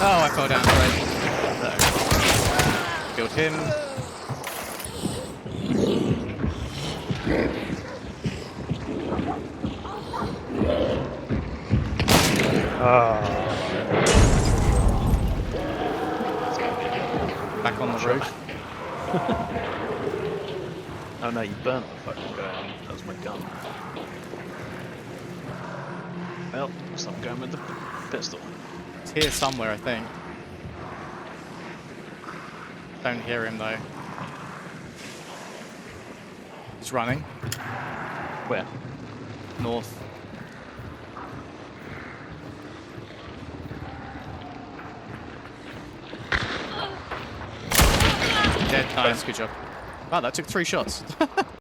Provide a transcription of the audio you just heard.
Oh, I fell down. Right. Killed him. Back on the roof. Oh no, you burnt the fucking gun. That was my gun. Well, stop going with the pistol. It's here somewhere, I think. Don't hear him though. He's running. Where? North. Dead. Nice, good job. Wow, that took 3 shots.